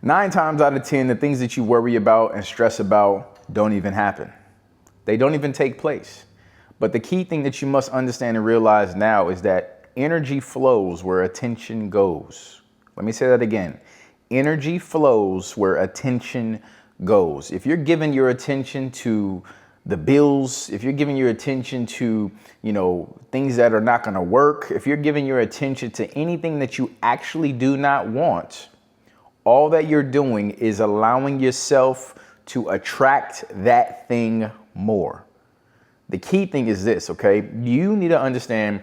9 times out of 10, the things that you worry about and stress about don't even happen. They don't even take place. But the key thing that you must understand and realize now is that energy flows where attention goes. Let me say that again. Energy flows where attention goes. If you're giving your attention to the bills, if you're giving your attention to, things that are not going to work, if you're giving your attention to anything that you actually do not want, all that you're doing is allowing yourself to attract that thing more. The key thing is this, okay? You need to understand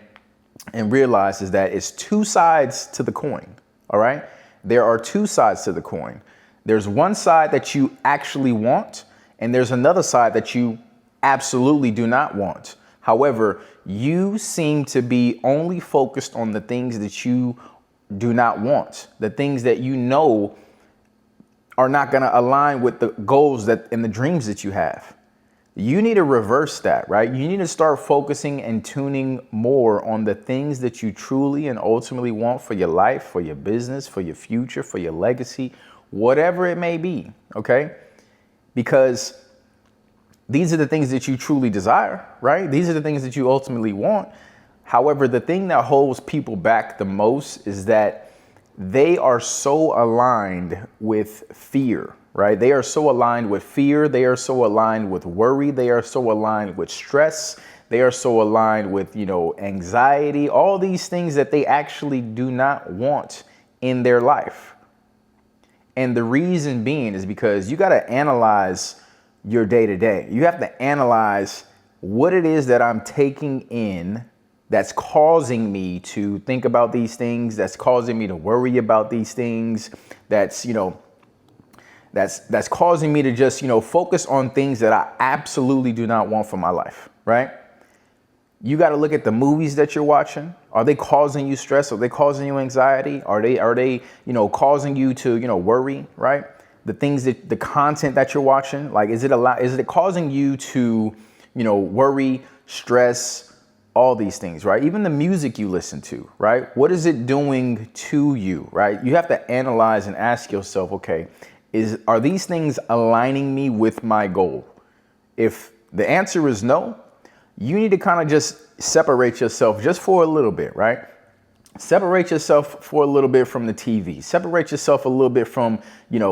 and realize is that it's 2 sides to the coin, all right? There are 2 sides to the coin. There's one side that you actually want, and there's another side that you absolutely do not want. However, you seem to be only focused on the things that you do not want, the things that you know are not going to align with the goals that and the dreams that you have. You need to reverse that, right? You need to start focusing and tuning more on the things that you truly and ultimately want for your life, for your business, for your future, for your legacy, whatever it may be, okay? Because these are the things that you truly desire, right? These are the things that you ultimately want. However, the thing that holds people back the most is that they are so aligned with fear, right? They are so aligned with fear. They are so aligned with worry. They are so aligned with stress. They are so aligned with, anxiety, all these things that they actually do not want in their life. And the reason being is because you got to analyze your day to day. You have to analyze what it is that I'm taking in that's causing me to think about these things, that's causing me to worry about these things, that's causing me to just, focus on things that I absolutely do not want for my life, right? You got to look at the movies that you're watching. Are they causing you stress? Are they causing you anxiety? Are they, causing you to, worry, right? The content that you're watching, like, is it causing you to, worry, stress, all these things, right? Even the music you listen to, right? What is it doing to you, right? You have to analyze and ask yourself, okay, are these things aligning me with my goal? If the answer is no, you need to kind of just separate yourself just for a little bit, right? Separate yourself for a little bit from the TV. Separate yourself a little bit from,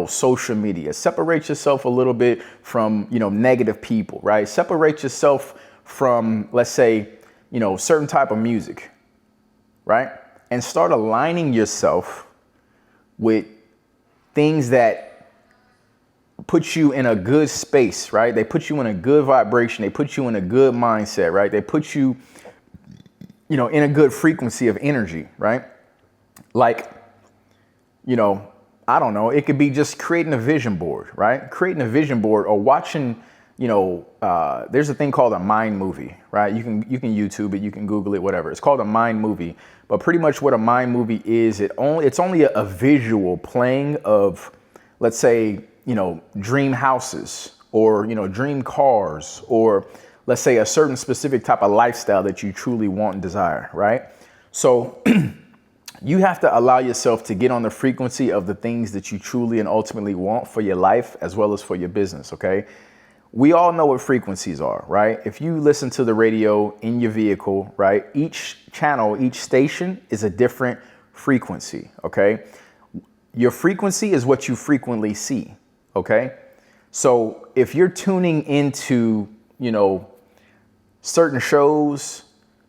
social media. Separate yourself a little bit from, negative people, right? Separate yourself from, let's say, certain type of music, right? And start aligning yourself with things that put you in a good space, right? They put you in a good vibration. They put you in a good mindset, right? They put you, in a good frequency of energy, right? Like, I don't know, it could be just creating a vision board, right? Creating a vision board or watching, there's a thing called a mind movie, right? You can YouTube it, you can Google it, whatever. It's called a mind movie. But pretty much what a mind movie is, it's only a visual playing of, let's say, dream houses or, dream cars, or let's say a certain specific type of lifestyle that you truly want and desire, right? So you have to allow yourself to get on the frequency of the things that you truly and ultimately want for your life as well as for your business, okay? We all know what frequencies are, right? If you listen to the radio in your vehicle, right, each channel, each station is a different frequency, okay? Your frequency is what you frequently see, okay? So if you're tuning into, certain shows,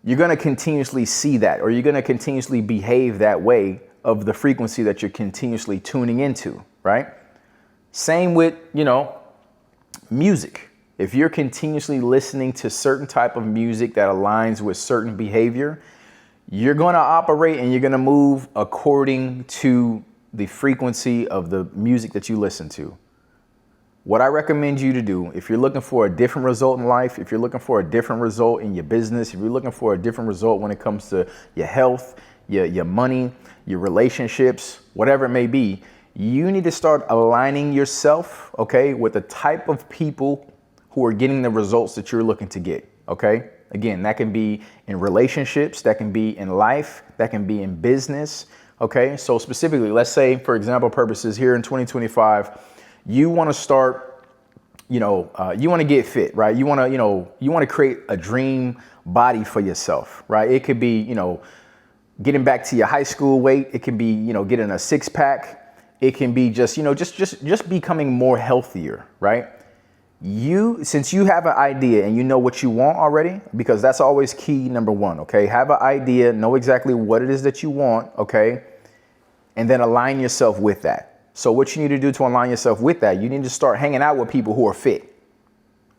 you're going to continuously see that, or you're going to continuously behave that way of the frequency that you're continuously tuning into, right? Same with, music. If you're continuously listening to certain type of music that aligns with certain behavior, you're going to operate and you're going to move according to the frequency of the music that you listen to. What I recommend you to do, if you're looking for a different result in life, if you're looking for a different result in your business, if you're looking for a different result when it comes to your health, your money, your relationships, whatever it may be, you need to start aligning yourself, okay, with the type of people who are getting the results that you're looking to get, okay? Again, that can be in relationships, that can be in life, that can be in business, Okay, so specifically, let's say, for example purposes, here in 2025, you want to start, you want to get fit, right? You want to, you want to create a dream body for yourself, right? It could be, getting back to your high school weight. It can be, getting a six pack. It can be just, just becoming more healthier, right? Since you have an idea and you know what you want already, because that's always key number one, okay? Have an idea, know exactly what it is that you want, okay? And then align yourself with that. So what you need to do to align yourself with that, you need to start hanging out with people who are fit.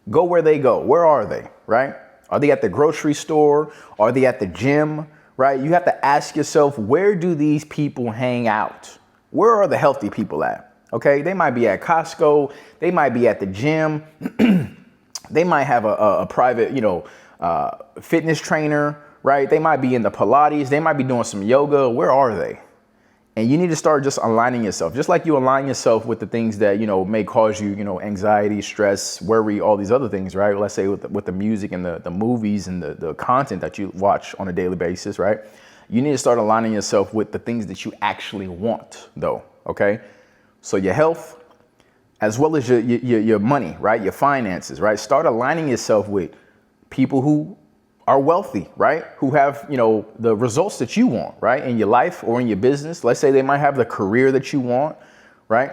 Go where they go. Where are they, right? Are they at the grocery store? Are they at the gym, right? You have to ask yourself, where do these people hang out? Where are the healthy people at? Okay, they might be at Costco. They might be at the gym. They might have a private, fitness trainer, right? They might be in the Pilates. They might be doing some yoga. Where are they? And you need to start just aligning yourself, just like you align yourself with the things that, may cause you, anxiety, stress, worry, all these other things, right? Let's say with the music and the movies and the content that you watch on a daily basis, right? You need to start aligning yourself with the things that you actually want, though, okay? So your health, as well as your money, right? Your finances, right? Start aligning yourself with people who are wealthy, right? Who have, the results that you want, right? In your life or in your business. Let's say they might have the career that you want, right?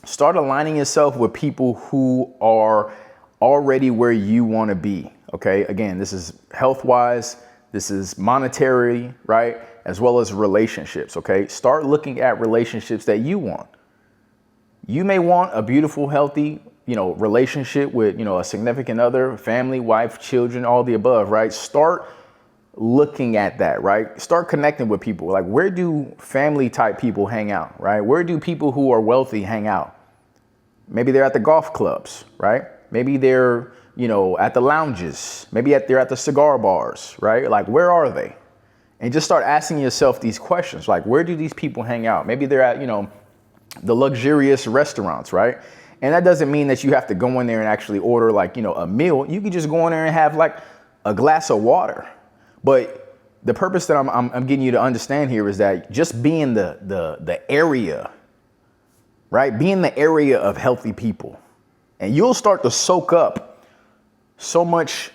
Start aligning yourself with people who are already where you want to be, okay? Again, this is health-wise. This is monetary, right? As well as relationships, okay? Start looking at relationships that you want. You may want a beautiful, healthy, relationship with, a significant other, family, wife, children, all the above, right? Start looking at that, right? Start connecting with people. Like, where do family type people hang out, right? Where do people who are wealthy hang out? Maybe they're at the golf clubs, right? Maybe they're, at the lounges. Maybe they're at the cigar bars, right? Like, where are they? And just start asking yourself these questions. Like, where do these people hang out? Maybe they're at, the luxurious restaurants, right? And that doesn't mean that you have to go in there and actually order like, a meal. You can just go in there and have like a glass of water. But the purpose that I'm getting you to understand here is that just be in the area, right? Be in the area of healthy people, and you'll start to soak up so much,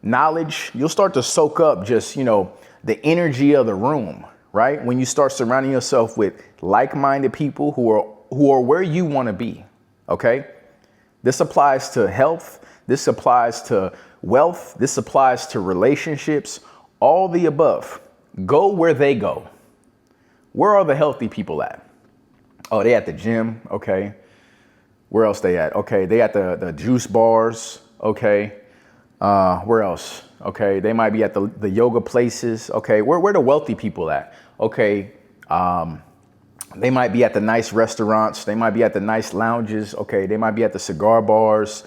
knowledge. You'll start to soak up just, the energy of the room, right? When you start surrounding yourself with like-minded people who are where you want to be. Okay. This applies to health. This applies to wealth. This applies to relationships, all the above. Go where they go. Where are the healthy people at? Oh, they at the gym. Okay. Where else they at? Okay. They at the juice bars. Okay. Where else? Okay. They might be at the yoga places. Okay. Where the wealthy people at? Okay. They might be at the nice restaurants. They might be at the nice lounges. Okay. They might be at the cigar bars.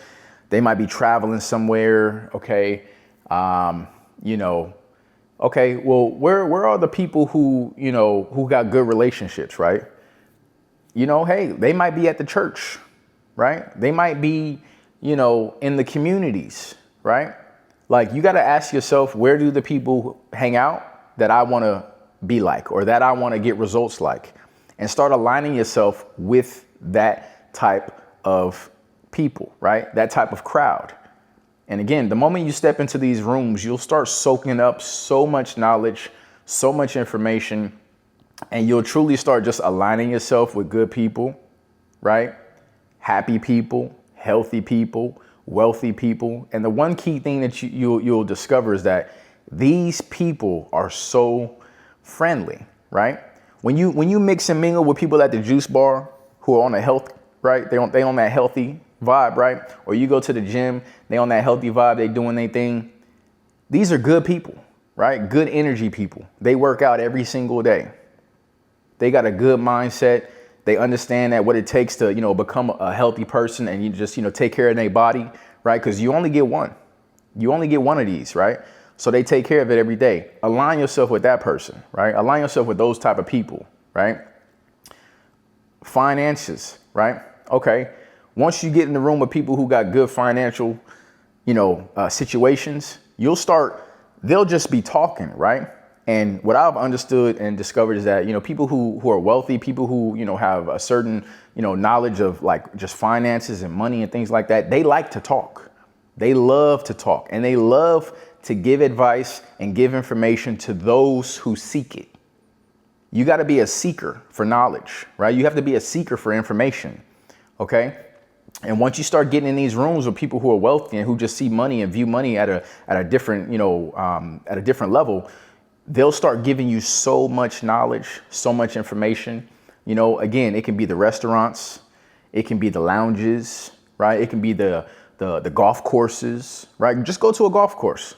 They might be traveling somewhere. Okay. Okay. Well, where are the people who, who got good relationships, right? Hey, they might be at the church, right? They might be, in the communities, right? Like, you got to ask yourself, where do the people hang out that I want to be like, or that I want to get results like? And start aligning yourself with that type of people, right? That type of crowd. And again, the moment you step into these rooms, you'll start soaking up so much knowledge, so much information, and you'll truly start just aligning yourself with good people, right? Happy people, healthy people, wealthy people. And the one key thing that you'll discover is that these people are so friendly, right? When you mix and mingle with people at the juice bar who are on a health, right? They on that healthy vibe, right? Or you go to the gym, they on that healthy vibe, they doing their thing. These are good people, right? Good energy people. They work out every single day. They got a good mindset. They understand that what it takes to, become a healthy person, and you just, take care of their body, right? Because you only get one. You only get one of these, right? So they take care of it every day. Align yourself with that person, right? Align yourself with those type of people, right? Finances, right? Okay. Once you get in the room with people who got good financial, situations, they'll just be talking, right? And what I've understood and discovered is that, people who are wealthy, people who, have a certain, knowledge of like just finances and money and things like that, they like to talk. They love to talk, and they love to give advice and give information to those who seek it. You got to be a seeker for knowledge, right? You have to be a seeker for information. Okay. And once you start getting in these rooms with people who are wealthy and who just see money and view money at a different, at a different level, they'll start giving you so much knowledge, so much information. Again, it can be the restaurants, it can be the lounges, right? It can be the golf courses, right? Just go to a golf course,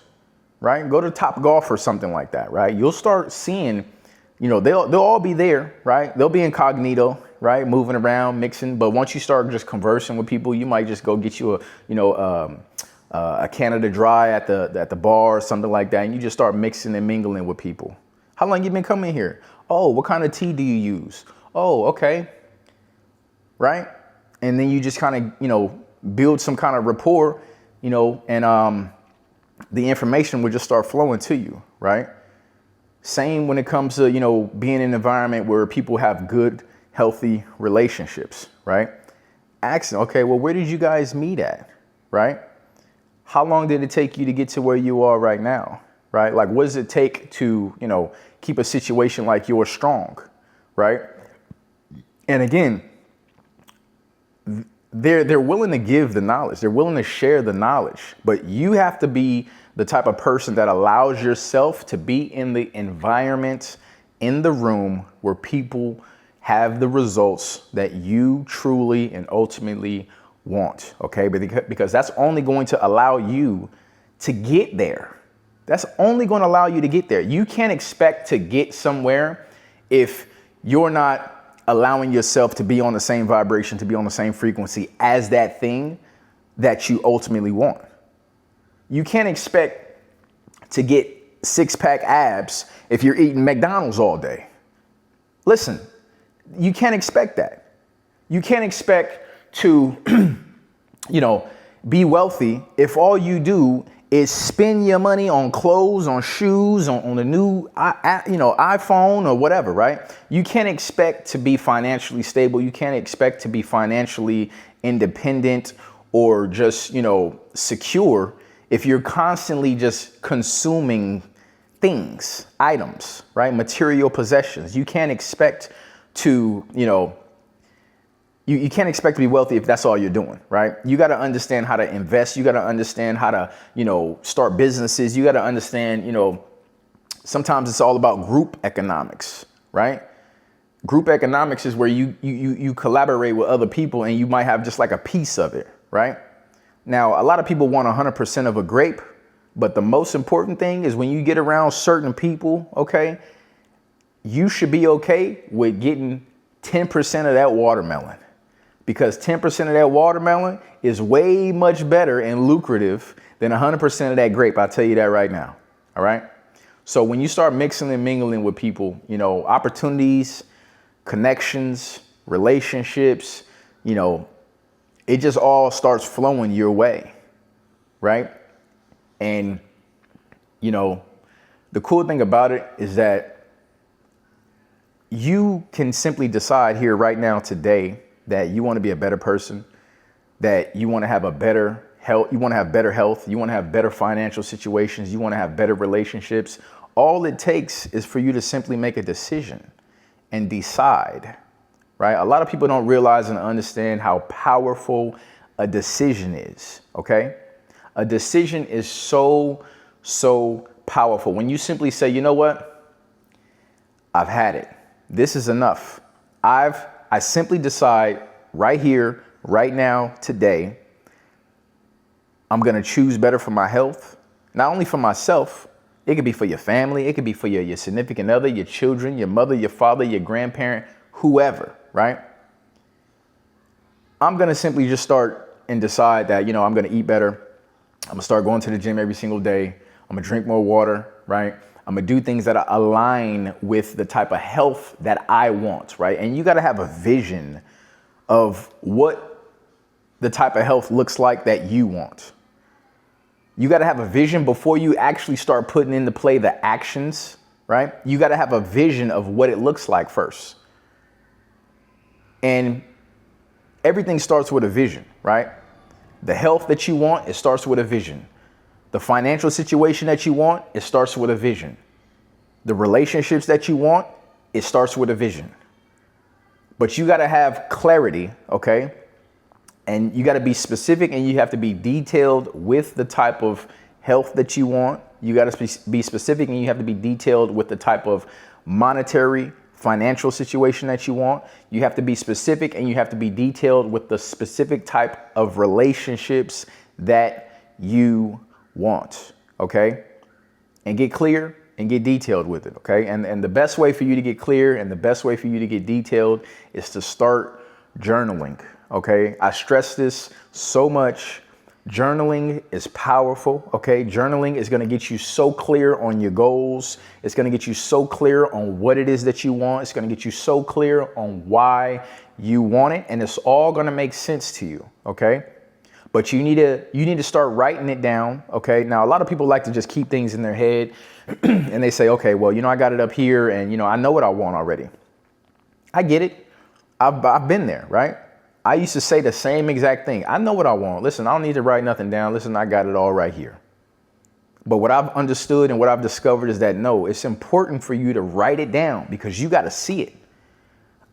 right? Go to Top Golf or something like that, right? You'll start seeing, they'll all be there, right? They'll be incognito, right? Moving around, mixing. But once you start just conversing with people, you might just go get you a Canada Dry at the bar or something like that, and you just start mixing and mingling with people. How long you been coming here? Oh, what kind of tea do you use? Oh, okay. Right? And then you just kind of, build some kind of rapport, and the information will just start flowing to you, right? Same when it comes to, being in an environment where people have good, healthy relationships, right? Asking, okay, well, where did you guys meet at, right? How long did it take you to get to where you are right now, right? Like, what does it take to, keep a situation like yours strong, right? And again, they're willing to give the knowledge. They're willing to share the knowledge, but you have to be the type of person that allows yourself to be in the environment, in the room where people have the results that you truly and ultimately want. Okay. Because that's only going to allow you to get there. That's only going to allow you to get there. You can't expect to get somewhere if you're not allowing yourself to be on the same vibration, to be on the same frequency as that thing that you ultimately want. You can't expect to get 6-pack abs if you're eating McDonald's all day. Listen, you can't expect that. You can't expect to, be wealthy if all you do is spend your money on clothes, on shoes, on the new, iPhone or whatever, right? You can't expect to be financially stable. You can't expect to be financially independent or just, secure if you're constantly just consuming things, items, right? Material possessions. You can't expect to, you can't expect to be wealthy if that's all you're doing, right? You got to understand how to invest. You got to understand how to, start businesses. You got to understand, sometimes it's all about group economics, right? Group economics is where you collaborate with other people and you might have just like a piece of it, right? Now, a lot of people want 100% of a grape, but the most important thing is when you get around certain people, okay, you should be okay with getting 10% of that watermelon. Because 10% of that watermelon is way much better and lucrative than 100% of that grape. I'll tell you that right now. All right. So when you start mixing and mingling with people, opportunities, connections, relationships, it just all starts flowing your way. Right. And, the cool thing about it is that you can simply decide here right now today that you want to be a better person, that you want to have a better health, you want to have better health, you want to have better financial situations, you want to have better relationships. All it takes is for you to simply make a decision and decide, right? A lot of people don't realize and understand how powerful a decision is, okay? A decision is so powerful. When you simply say, you know what? I've had it. This is enough. I simply decide right here, right now, today, I'm going to choose better for my health, not only for myself. It could be for your family. It could be for your significant other, your children, your mother, your father, your grandparent, whoever, right? I'm going to simply just start and decide that, I'm going to eat better. I'm going to start going to the gym every single day. I'm going to drink more water, right? I'm going to do things that align with the type of health that I want, right? And you got to have a vision of what the type of health looks like that you want. You got to have a vision before you actually start putting into play the actions, right? You got to have a vision of what it looks like first. And everything starts with a vision, right? The health that you want, it starts with a vision. The financial situation that you want, it starts with a vision. The relationships that you want, it starts with a vision. But you got to have clarity, okay? And you got to be specific, and you have to be detailed with the type of health that you want. You got to be specific, and you have to be detailed with the type of monetary, financial situation that you want. You have to be specific, and you have to be detailed with the specific type of relationships that you want, okay? And get clear and get detailed with it, okay? And the best way for you to get clear and the best way for you to get detailed is to start journaling, okay? I stress this so much. Journaling is powerful, okay? Journaling is gonna get you so clear on your goals. It's gonna get you so clear on what it is that you want. It's gonna get you so clear on why you want it, and it's all gonna make sense to you, okay? But you need to start writing it down, okay? Now, a lot of people like to just keep things in their head and they say, okay, well, I got it up here and, I know what I want already. I get it. I've been there, right? I used to say the same exact thing. I know what I want. Listen, I don't need to write nothing down. Listen, I got it all right here. But what I've understood and what I've discovered is that, no, it's important for you to write it down because you got to see it.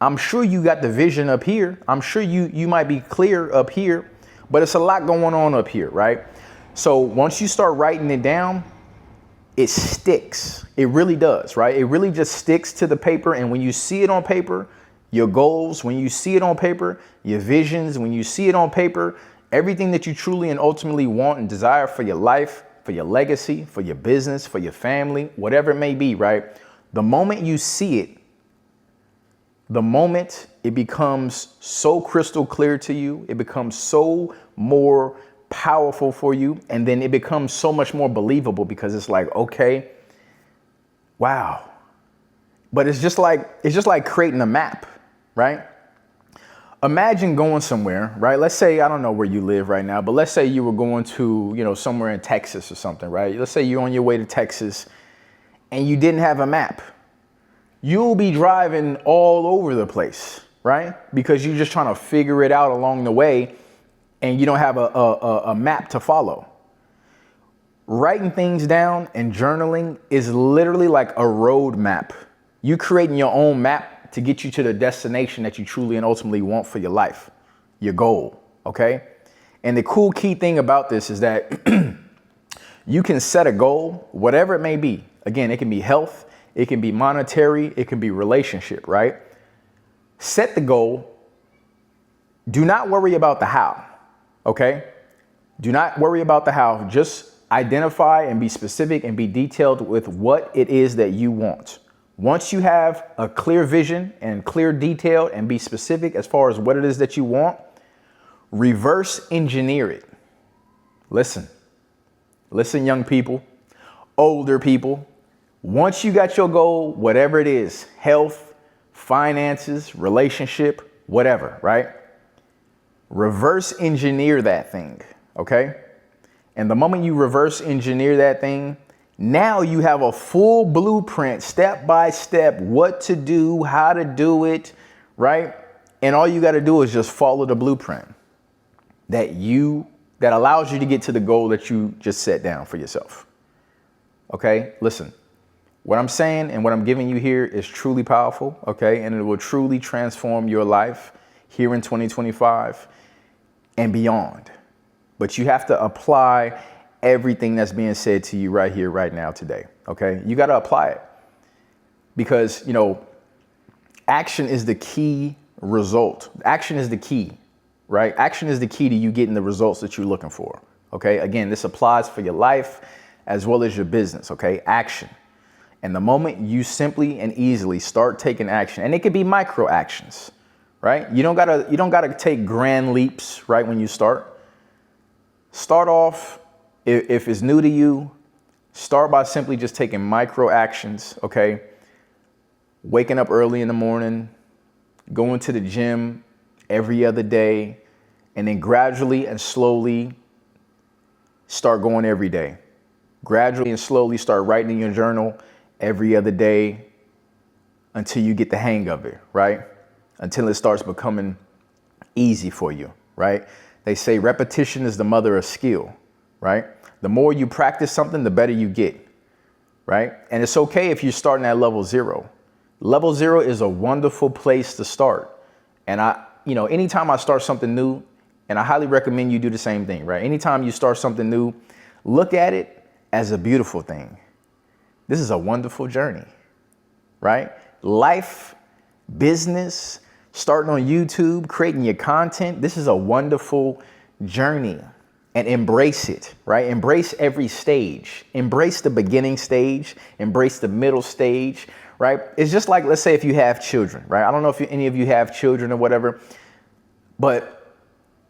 I'm sure you got the vision up here. I'm sure you might be clear up here, but it's a lot going on up here, right? So once you start writing it down, it sticks. It really does, right? It really just sticks to the paper. And when you see it on paper, your goals, when you see it on paper, your visions, when you see it on paper, everything that you truly and ultimately want and desire for your life, for your legacy, for your business, for your family, whatever it may be, right? The moment you see it, the moment it becomes so crystal clear to you, it becomes so more powerful for you, and then it becomes so much more believable because it's like, okay, wow. But it's just like creating a map, right? Imagine going somewhere, right? Let's say, I don't know where you live right now, but let's say you were going to, somewhere in Texas or something, right? Let's say you're on your way to Texas and you didn't have a map. You'll be driving all over the place, right? Because you're just trying to figure it out along the way and you don't have a map to follow. Writing things down and journaling is literally like a road map. You creating your own map to get you to the destination that you truly and ultimately want for your life, your goal, okay? And the cool key thing about this is that you can set a goal, whatever it may be. Again, it can be health, it can be monetary, it can be relationship, right? Set the goal. Do not worry about the how, okay? Do not worry about the how. Just identify and be specific and be detailed with what it is that you want. Once you have a clear vision and clear detail and be specific as far as what it is that you want, reverse engineer it. Listen, young people, older people. Once you got your goal, whatever it is, health, finances, relationship, whatever, right? Reverse engineer that thing, okay? And the moment you reverse engineer that thing, now you have a full blueprint, step by step, what to do, how to do it, right? And all you got to do is just follow the blueprint that allows you to get to the goal that you just set down for yourself. Okay, listen, what I'm saying and what I'm giving you here is truly powerful, okay? And it will truly transform your life here in 2025 and beyond. But you have to apply everything that's being said to you right here, right now, today. Okay. You got to apply it because, action is the key result. Action is the key, right? Action is the key to you getting the results that you're looking for. Okay. Again, this applies for your life as well as your business. Okay. Action. And the moment you simply and easily start taking action, and it could be micro actions, right? You don't gotta take grand leaps, right? When you start off. If it's new to you, start by simply just taking micro actions, okay? Waking up early in the morning, going to the gym every other day, and then gradually and slowly start going every day. Gradually and slowly start writing in your journal every other day until you get the hang of it, right? Until it starts becoming easy for you, right? They say repetition is the mother of skill, right? The more you practice something, the better you get, right? And it's okay if you're starting at level 0. Level 0 is a wonderful place to start. And anytime I start something new, and I highly recommend you do the same thing, right? Anytime you start something new, look at it as a beautiful thing. This is a wonderful journey, right? Life, business, starting on YouTube, creating your content. This is a wonderful journey, and embrace it, right? Embrace every stage. Embrace the beginning stage, embrace the middle stage, right? It's just like, let's say if you have children, right? I don't know if any of you have children or whatever, but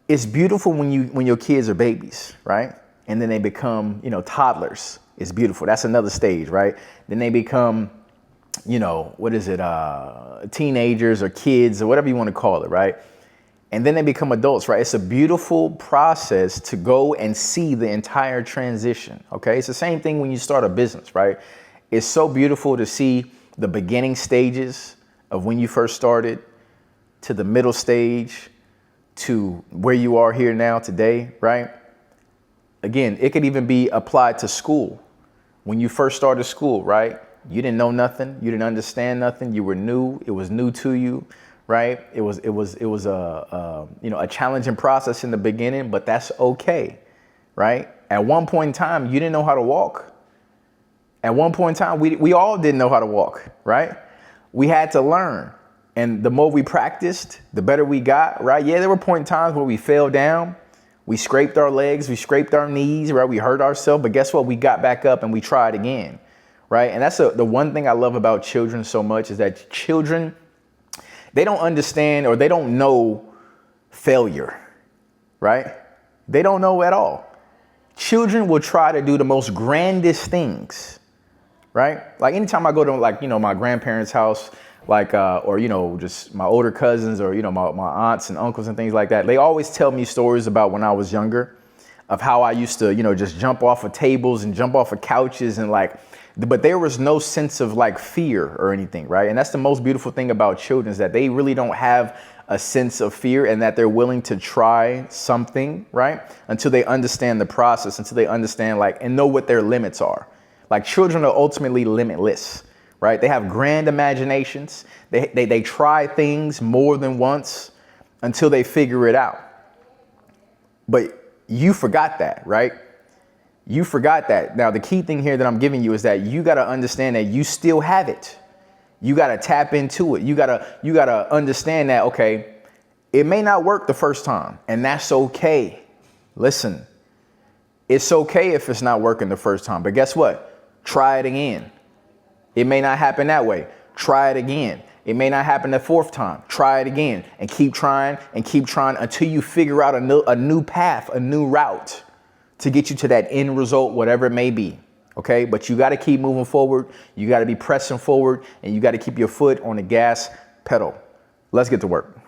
it's beautiful when your kids are babies, right? And then they become, toddlers. It's beautiful. That's another stage, right? Then they become, teenagers or kids or whatever you want to call it, right? And then they become adults, right? It's a beautiful process to go and see the entire transition, okay? It's the same thing when you start a business, right? It's so beautiful to see the beginning stages of when you first started to the middle stage to where you are here now today, right? Again, it could even be applied to school. When you first started school, right? You didn't know nothing. You didn't understand nothing. You were new. It was new to you, right? It was a challenging process in the beginning, but that's okay, right? At one point in time, you didn't know how to walk. At one point in time, we all didn't know how to walk, right? We had to learn. And the more we practiced, the better we got, right? Yeah, there were point in times where we fell down. We scraped our legs, we scraped our knees, right? We hurt ourselves, but guess what? We got back up and we tried again, right? And that's the one thing I love about children so much is that children, they don't understand or they don't know failure, right? They don't know at all. Children will try to do the most grandest things, right? Like anytime I go to my grandparents' house, or just my older cousins or, my aunts and uncles and things like that. They always tell me stories about when I was younger of how I used to, just jump off of tables and jump off of couches and but there was no sense of fear or anything, right? And that's the most beautiful thing about children is that they really don't have a sense of fear and that they're willing to try something, right? Until they understand the process, until they understand and know what their limits are. Children are ultimately limitless. Right? They have grand imaginations. They try things more than once until they figure it out. But you forgot that, right? You forgot that. Now, the key thing here that I'm giving you is that you got to understand that you still have it. You got to tap into it. You got to understand that, okay, it may not work the first time, and that's okay. Listen, it's okay if it's not working the first time, but guess what? Try it again. It may not happen that way. Try it again. It may not happen the fourth time. Try it again and keep trying until you figure out a new path, a new route to get you to that end result, whatever it may be. Okay. But you got to keep moving forward. You got to be pressing forward and you got to keep your foot on the gas pedal. Let's get to work.